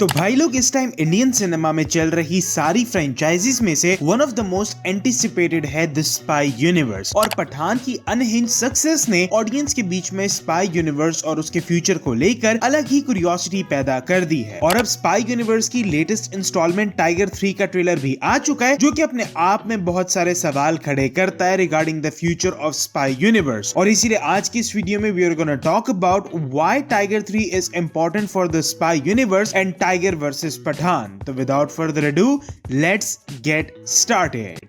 तो भाई लोग इस टाइम इंडियन सिनेमा में चल रही सारी फ्रेंचाइजीज में से one of the most anticipated है द स्पाई यूनिवर्स। और पठान की अनहिंज सक्सेस ने ऑडियंस के बीच में स्पाई यूनिवर्स और उसके फ्यूचर को लेकर अलग ही क्यूरियोसिटी पैदा कर दी है। और अब स्पाई यूनिवर्स की लेटेस्ट इंस्टॉलमेंट टाइगर 3 का ट्रेलर भी आ चुका है, जो कि अपने आप में बहुत सारे सवाल खड़े करता है regarding the future of spy universe. और इसीलिए आज की इस वीडियो में we are gonna talk about why Tiger 3 is important for the spy universe and Tiger versus Pathaan. तो without further ado, let's get started.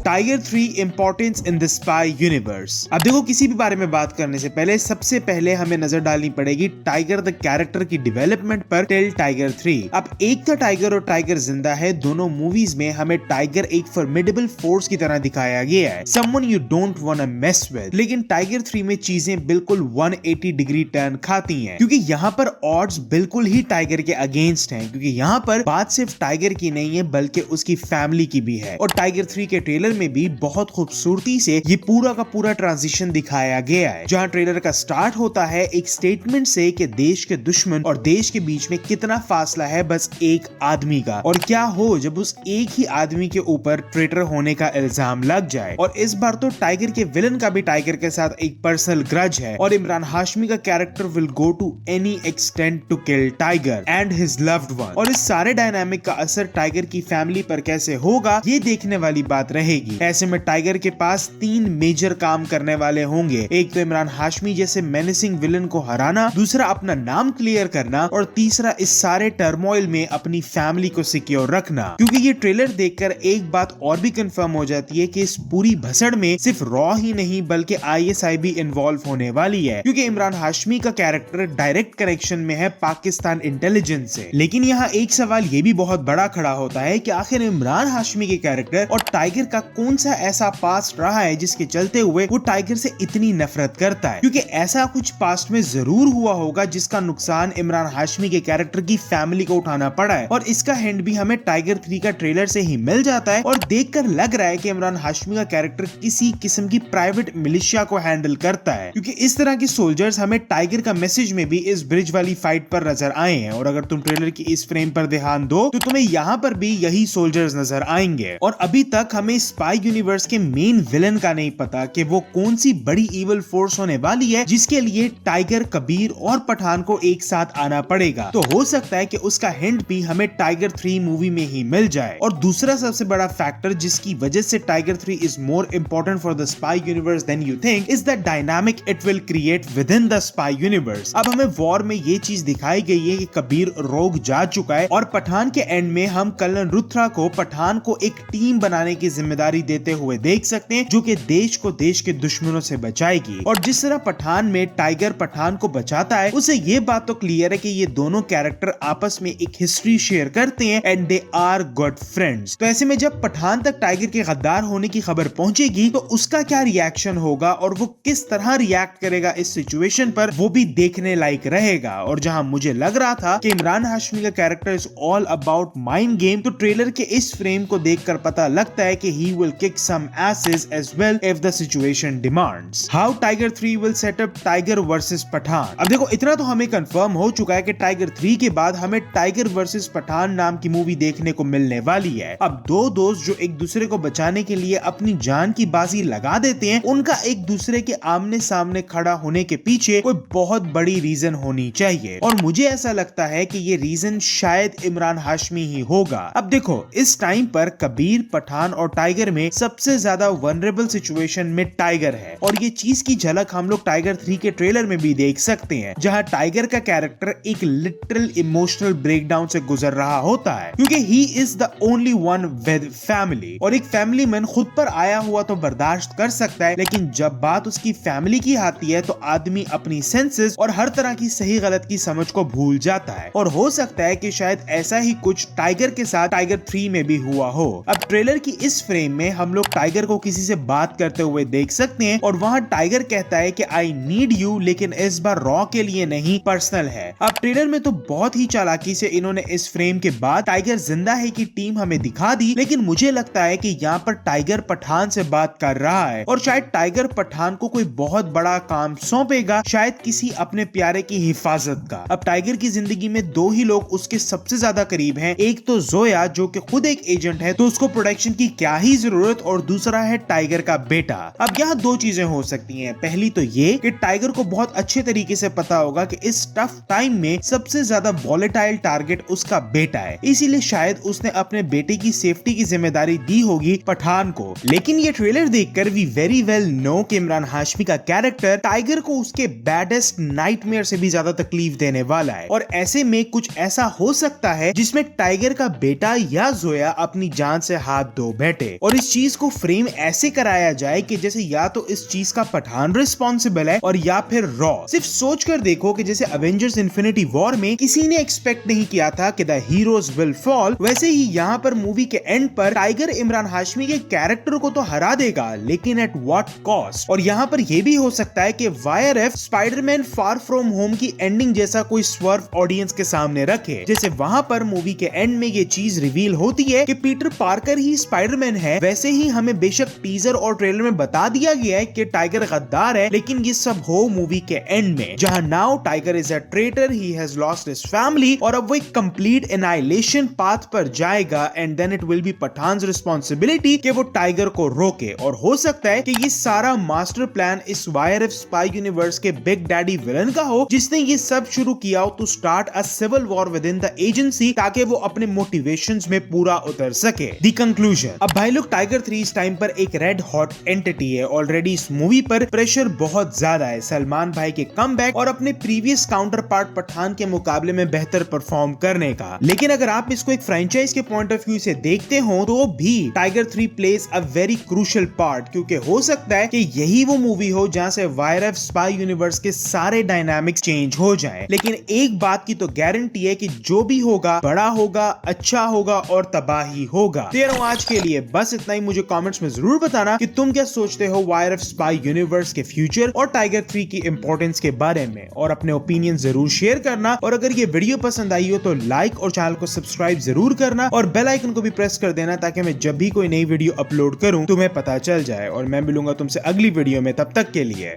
Tiger 3 importance in the spy universe. अब देखो, किसी भी बारे में बात करने से पहले सबसे पहले हमें नजर डालनी पड़ेगी टाइगर द कैरेक्टर की डेवलपमेंट पर टिल टाइगर 3। अब एक था टाइगर और टाइगर जिंदा है। दोनों मूवीज में हमें टाइगर एक फॉर्मिडेबल फोर्स की तरह दिखाया गया है, someone you don't वांना mess with. लेकिन टाइगर 3 में चीजें बिल्कुल 180 डिग्री टर्न खाती हैं, क्योंकि यहाँ पर ऑड्स बिल्कुल ही टाइगर के अगेंस्ट हैं। क्योंकि यहाँ पर बात सिर्फ टाइगर की नहीं है बल्कि उसकी फैमिली की भी है। और टाइगर 3 के ट्रेलर में भी बहुत खूबसूरती से ये पूरा का पूरा ट्रांजिशन दिखाया गया है, जहां ट्रेलर का स्टार्ट होता है एक स्टेटमेंट से कि देश के दुश्मन और देश के बीच में कितना फासला है बस एक आदमी का, और क्या हो जब उस एक ही आदमी के ऊपर ट्रेटर होने का इल्जाम लग जाए। और इस बार तो टाइगर के विलन का भी टाइगर के साथ एक पर्सनल ग्रज है, और इमरान हाशमी का character will go to any extent to kill Tiger and his loved one. और इस सारे डायनामिक का असर टाइगर की फैमिली पर कैसे होगा, ये देखने वाली बात रहेगी। ऐसे में टाइगर के पास 3 मेजर काम करने वाले होंगे। एक तो इमरान हाशमी जैसे मेनेसिंग विलन को हराना, दूसरा अपना नाम क्लियर करना, और तीसरा इस सारे टर्मोइल में अपनी फैमिली को सिक्योर रखना। क्योंकि ये ट्रेलर देखकर एक बात और भी कंफर्म हो जाती है कि इस पूरी भसड़ में सिर्फ रॉ ही नहीं बल्कि ISI भी इन्वॉल्व होने वाली है, क्योंकि इमरान हाशमी का कैरेक्टर डायरेक्ट कनेक्शन में है पाकिस्तान इंटेलिजेंस से। लेकिन यहाँ एक सवाल ये भी बहुत बड़ा खड़ा होता है कि आखिर इमरान हाशमी के कैरेक्टर और टाइगर का कौन सा ऐसा पास्ट रहा है जिसके चलते हुए वो टाइगर से इतनी नफरत करता है। क्योंकि ऐसा कुछ पास्ट में जरूर हुआ होगा जिसका नुकसान इमरान हाशमी के कैरेक्टर की फैमिली को उठाना पड़ा है। और इसका हिंट भी हमें टाइगर 3 का ट्रेलर से ही मिल जाता है, और देखकर लग रहा है कि इमरान हाशमी का कैरेक्टर किसी किस्म की प्राइवेट मिलिशिया को हैंडल करता है, क्योंकि इस तरह के सोल्जर्स हमें टाइगर का मैसेज में भी इस ब्रिज वाली फाइट पर नजर आए हैं। और अगर तुम ट्रेलर की इस फ्रेम पर ध्यान दो तो तुम्हें यहाँ पर भी यही सोल्जर्स नजर आएंगे। और अभी तक हमें स्पाई यूनिवर्स के मेन विलन का नहीं पता कि वो कौन सी बड़ी इवल फोर्स होने वाली है जिसके लिए टाइगर, कबीर और पठान को एक साथ आना पड़ेगा। तो हो सकता है कि उसका हिंट भी हमें टाइगर 3 मूवी में ही मिल जाए। और दूसरा सबसे बड़ा फैक्टर जिसकी वजह से Tiger 3 is more important for the spy universe than you think is the dynamic it will create within the spy universe. अब हमें वॉर में ये चीज दिखाई गई है कि कबीर रोग जा चुका है, और पठान के एंड में हम कर्नल रुथ्रा को पठान को एक टीम बनाने की जिम्मेदारी देते हुए देख सकते हैं, जो कि देश को देश के दुश्मनों से बचाएगी। और जिस तरह पठान में टाइगर पठान को बचाता है, उसे ये बात तो क्लियर है कि ये दोनों कैरेक्टर आपस में एक हिस्ट्री शेयर करते हैं and they are good friends. तो ऐसे में जब पठान तक टाइगर के गद्दार होने की खबर पहुंचेगी तो उसका क्या रिएक्शन होगा और वो किस तरह रिएक्ट करेगा इस सिचुएशन पर, वो भी देखने लायक रहेगा। और जहां मुझे लग रहा था कि इमरान हाशमी का character is all about mind game, तो ट्रेलर के इस फ्रेम को देखकर पता लगता है कि he will kick some asses as well if the situation demands. How Tiger 3 will set up Tiger versus Pathaan. अब देखो, इतना तो हमें कंफर्म हो चुका है कि टाइगर 3 के बाद हमें टाइगर वर्सेस पठान नाम की मूवी देखने को मिलने वाली है। अब दो दोस्त जो एक दूसरे को बचाने के लिए अपनी जान की बाजी लगा देते हैं, उनका एक दूसरे के आमने सामने खड़ा होने के पीछे कोई बहुत बड़ी रीजन होनी चाहिए, और मुझे ऐसा लगता है कि ये रीजन शायद इमरान हाशमी ही होगा। अब देखो, इस टाइम पर कबीर, पठान और टाइगर में सबसे ज्यादा वनरेबल सिचुएशन में टाइगर है, और ये चीज की झलक हम लोग टाइगर 3 के ट्रेलर में भी देख सकते हैं, जहां टाइगर का कैरेक्टर एक लिटरल इमोशनल ब्रेकडाउन से गुजर रहा होता है, क्योंकि he is the only one with family. और एक फैमिली मैन खुद पर आया हुआ तो बर्दाश्त कर सकता है, लेकिन जब बात उसकी फैमिली की आती है तो आदमी अपनी सेंसेस और हर तरह की सही गलत की समझ को भूल जाता है। और हो सकता है कि शायद ऐसा ही कुछ टाइगर के साथ टाइगर 3 में भी हुआ हो। अब ट्रेलर की इस फ्रेम में हम लोग टाइगर को किसी से बात करते हुए देख सकते हैं और वहाँ टाइगर कहता है कि आई नीड यू, लेकिन इस बार रॉ के लिए नहीं, पर्सनल है। अब ट्रेलर में तो बहुत ही चालाकी से इन्होंने इस फ्रेम के बाद टाइगर जिंदा है की टीम हमें दिखा दी, लेकिन मुझे लगता है कि यहाँ पर टाइगर पठान से बात कर रहा है और शायद टाइगर पठान को कोई बहुत बड़ा काम सौंपेगा, शायद किसी अपने प्यारे की हिफाजत का। अब टाइगर की जिंदगी में दो ही लोग उसके सबसे ज्यादा करीब हैं, एक तो जोया जो कि खुद एक एजेंट है, तो उसको प्रोटेक्शन की क्या ही जरूरत, और दूसरा है टाइगर का बेटा। अब यहाँ दो चीजें हो सकती हैं। पहली तो ये कि टाइगर को बहुत अच्छे तरीके से पता होगा कि इस टफ टाइम में सबसे ज्यादा वॉलेटाइल टारगेट उसका बेटा है, इसीलिए शायद उसने अपने बेटे की सेफ्टी की जिम्मेदारी दी होगी पठान को। लेकिन ये ट्रेलर देखकर वी वेरी वेल नो कि इमरान हाशमी का कैरेक्टर टाइगर को उसके बैडेस्ट नाइटमेयर से भी ज्यादा तकलीफ देने वाला है, और ऐसे में कुछ ऐसा हो सकता है जिसमें टाइगर का बेटा या जोया अपनी जान से हाथ धो बैठे, और इस चीज को फ्रेम ऐसे कराया जाए कि जैसे या तो इस चीज का पठान रिस्पॉन्सिबल है और या फिर रॉ। सिर्फ सोच कर देखो कि जैसे एवेंजर्स इन्फिनिटी वॉर में किसी ने एक्सपेक्ट नहीं किया था कि द हीरोज विल फॉल, वैसे ही यहाँ पर मूवी के एंड पर टाइगर इमरान हाशमी के कैरेक्टर को तो हरा देगा, लेकिन एट व्हाट कॉस्ट। और यहाँ पर यह भी हो सकता है कि YRF Spiderman far from home की एंडिंग जैसा कोई स्वर्व ऑडियंस के सामने रखे, जैसे वहां पर मूवी के एंड में ये चीज रिवील होती है कि पीटर पार्कर ही स्पाइडरमैन है, वैसे ही हमें बेशक टीजर और ट्रेलर में बता दिया गया है कि टाइगर गद्दार है, लेकिन ये सब हो मूवी के एंड में, जहां now Tiger is a traitor, he has lost his family, और अब वो एक कंप्लीट एनाइलेशन पाथ पर जाएगा, and then it will be Pathaan's responsibility कि वो टाइगर को रोके। और हो सकता है कि ये सारा मास्टर प्लान इस YRF स्पाई यूनिवर्स के बिग डैडी विलन का हो, जिसने ये सब शुरू किया हो to start a civil war within the agency, ताकि वो अपने मोटिवेशंस में पूरा उतर सके। द कंक्लूजन, अब भाई लोग टाइगर 3 इस टाइम पर एक रेड हॉट एंटिटी है। ऑलरेडी इस मूवी पर प्रेशर बहुत ज्यादा है सलमान भाई के कमबैक और अपने प्रीवियस काउंटर पार्ट पठान के मुकाबले में बेहतर परफॉर्म करने का। लेकिन अगर आप इसको एक फ्रेंचाइज के पॉइंट ऑफ व्यू से देखते हो तो भी tiger 3 place a very crucial part, क्योंकि हो सकता है कि यही वो मूवी हो जहां से YRF स्पाई यूनिवर्स के सारे डायनामिक्स चेंज हो जाएं। लेकिन एक बात की तो गारंटी है कि जो भी होगा बड़ा होगा, अच्छा होगा और तबाही होगा। तो आज के लिए बस इतना ही। मुझे कमेंट्स में जरूर बताना कि तुम क्या सोचते हो YRF स्पाई यूनिवर्स के फ्यूचर और टाइगर 3 की इंपॉर्टेंस के बारे में, और अपने ओपिनियन जरूर शेयर करना। और अगर ये वीडियो पसंद आई हो तो लाइक और चैनल को सब्सक्राइब जरूर करना, और बेल आइकन को भी प्रेस कर देना ताकि मैं जब भी कोई नई वीडियो अपलोड करूं तुम्हें पता चल जाए। और मैं मिलूंगा तुमसे अगली वीडियो में, तब तक के लिए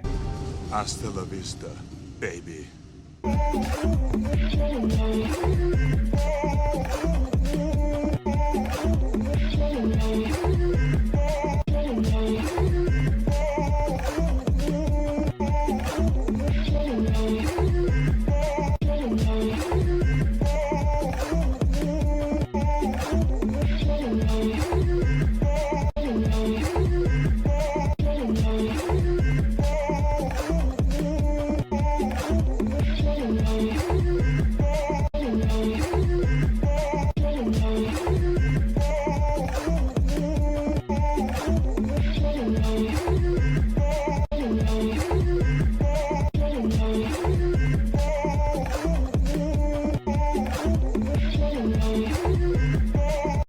Hasta la vista, baby.